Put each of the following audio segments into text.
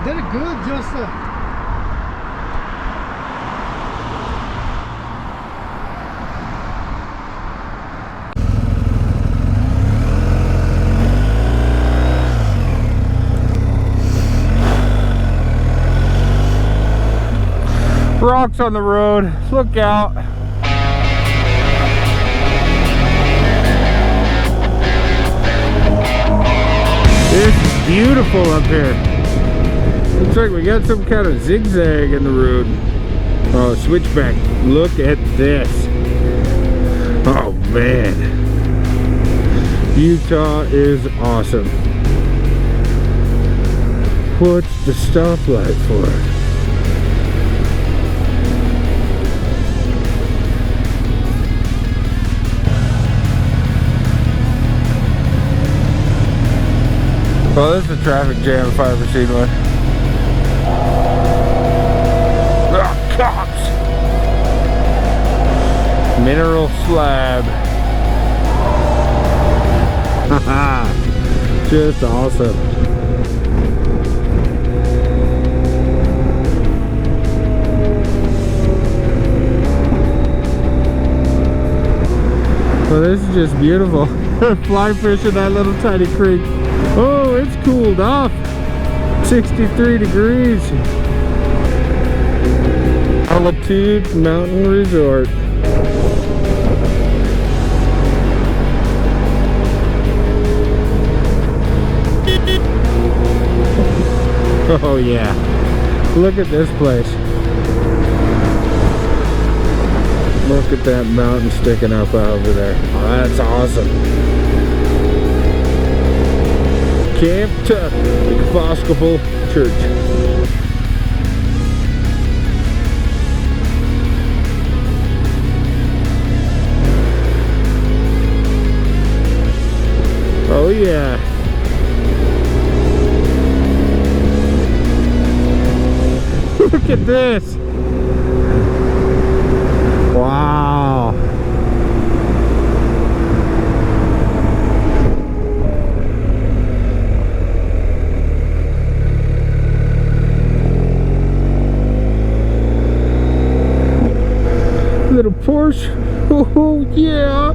Did it good, just rocks on the road, look out. It's beautiful up here. Looks like we got some kind of zigzag in the road. Oh, switchback. Look at this. Oh man. Utah is awesome. What's the stoplight for? Well, this is a traffic jam if I ever seen one. Ah, cops! Mineral slab. Haha! Just awesome. Well, this is just beautiful. Fly fishing that little tiny creek. Oh, it's cooled off. 63 degrees. Altitude Mountain Resort. Oh yeah. Look at this place. Look at that mountain sticking up over there. Oh, that's awesome. Camp Tuck, Episcopal Church. Oh yeah. Look at this. Wow. Little Porsche. Oh yeah.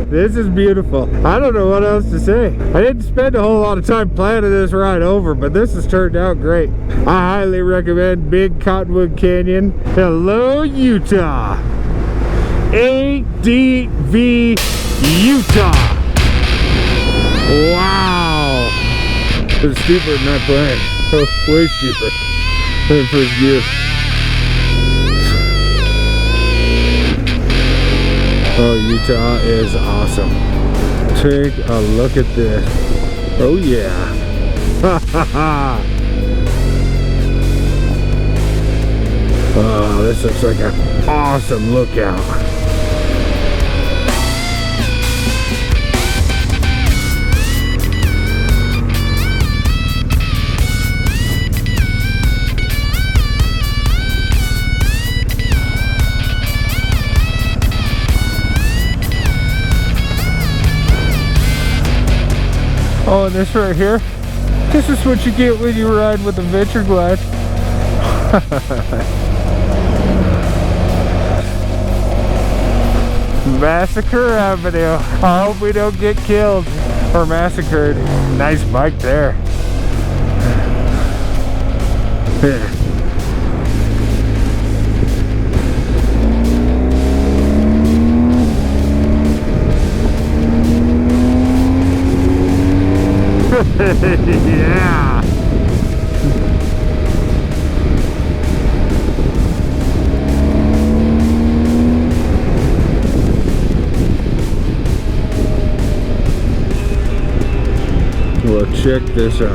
This is beautiful. I don't know what else to say. I didn't spend a whole lot of time planning this ride over, but this has turned out great. I highly recommend Big Cottonwood Canyon. Hello, Utah. ADV Utah. Wow. It's steeper than I planned. Oh, way steeper than first gear. Oh, Utah is awesome. Take a look at this. Oh yeah. Ha ha ha. Oh, this looks like an awesome lookout. Oh, and this right here, this is what you get when you ride with a Venture Glide. Massacre Avenue. I hope we don't get killed or massacred. Nice bike there. Yeah. Well, check this out.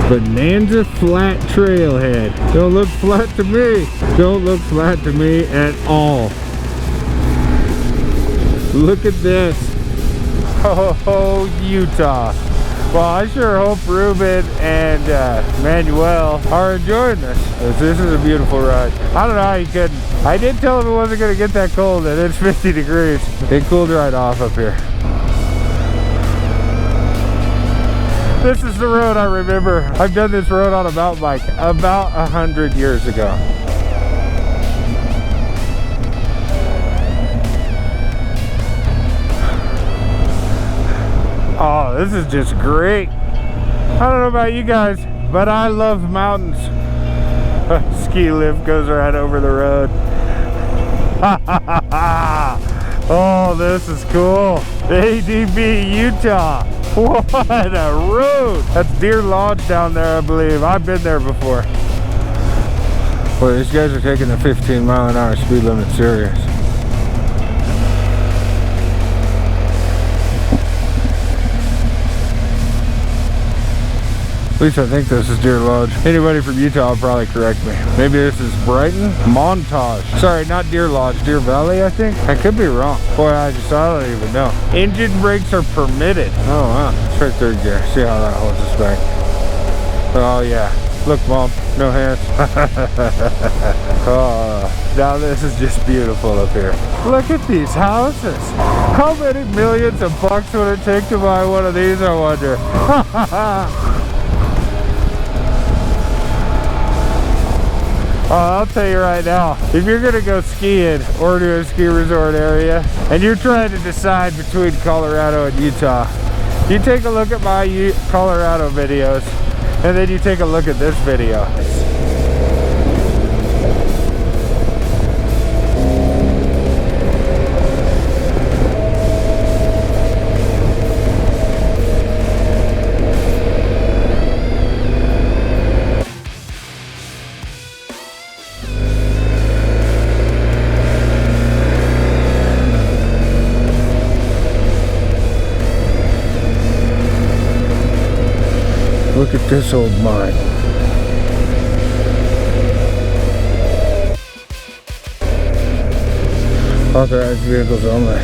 Bonanza Flat Trailhead. Don't look flat to me. Don't look flat to me at all. Look at this. Oh, Utah. Well, I sure hope Ruben and Manuel are enjoying this. This is a beautiful ride. I don't know how you couldn't. I did tell him it wasn't going to get that cold, and it's 50 degrees. It cooled right off up here. This is the road I remember. I've done this road on a mountain bike about 100 years ago. Oh, this is just great. I don't know about you guys, but I love mountains. Ski lift goes right over the road. Oh, this is cool. ADV, Utah. What a road. That's Deer Lodge down there, I believe. I've been there before. Boy, these guys are taking the 15-mile-an-hour speed limit serious. At least I think this is Deer Lodge. Anybody from Utah will probably correct me. Maybe this is Brighton? Montage. Sorry, not Deer Lodge, Deer Valley, I think. I could be wrong. Boy, I don't even know. Engine brakes are permitted. Oh, wow. It's right third gear. See how that holds us back. Oh, yeah. Look, Mom. No hands. Oh, now this is just beautiful up here. Look at these houses. How many millions of bucks would it take to buy one of these, I wonder? Oh, I'll tell you right now, if you're gonna go skiing or to a ski resort area and you're trying to decide between Colorado and Utah, you take a look at my Colorado videos and then you take a look at this video. Look at this old mine. Authorized vehicles only.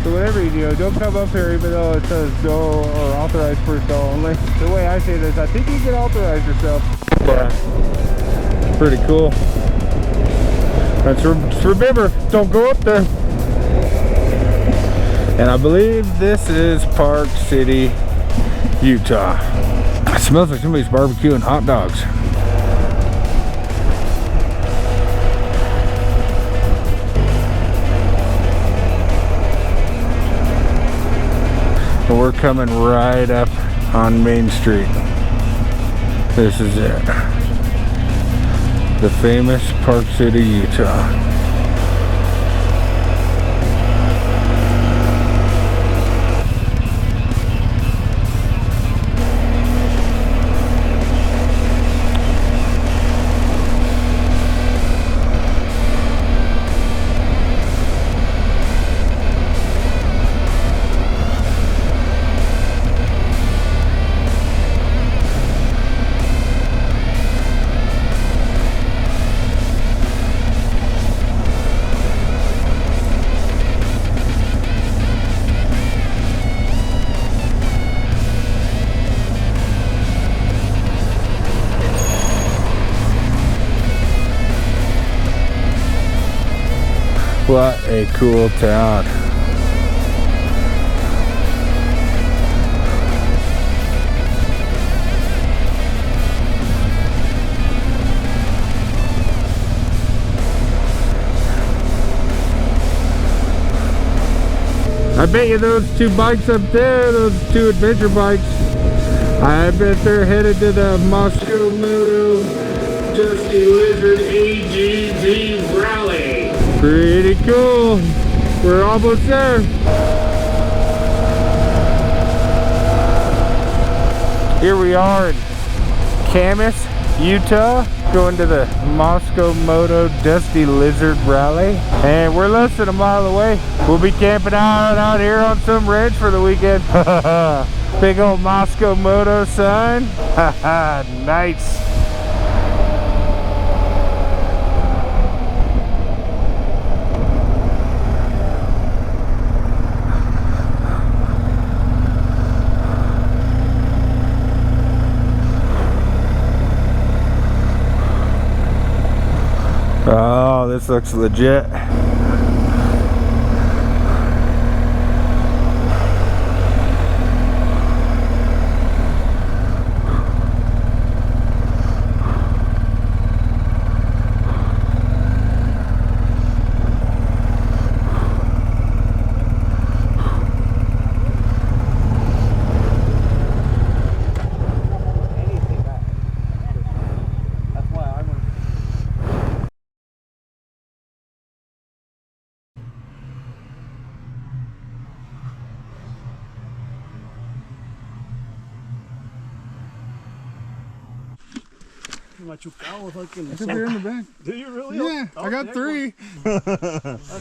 So whatever you do, don't come up here even though it says no or authorized personnel only. The way I say this, I think you can authorize yourself. Yeah. Pretty cool. Just remember, don't go up there. And I believe this is Park City, Utah. It smells like somebody's barbecuing hot dogs. And we're coming right up on Main Street. This is it. The famous Park City, Utah. What a cool town. I bet you those two bikes up there, those two adventure bikes, I bet they're headed to the Mosko Moto Dusty Lizard ADV Rally. Pretty cool. We're almost there. Here we are in Camas, Utah, going to the Mosko Moto Dusty Lizard Rally. And we're less than a mile away. We'll be camping out here on some ranch for the weekend. Big old Mosko Moto sign. Nice. Oh, this looks legit. Machucado fucking. I got beer in the back. Do you really? Yeah, I got 3. I'll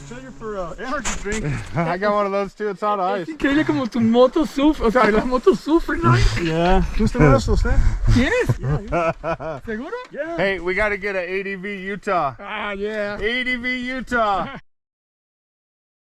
tell you for energy drink. I got one of those too. It's on ice. Increíble como tu moto sufre, o sea, las motos sufren, ¿no? Yeah. ¿Usted me das usted? ¿Tienes? Yeah. ¿Seguro? Yeah. Hey, we got to get an ADV Utah. Ah, yeah. ADV Utah.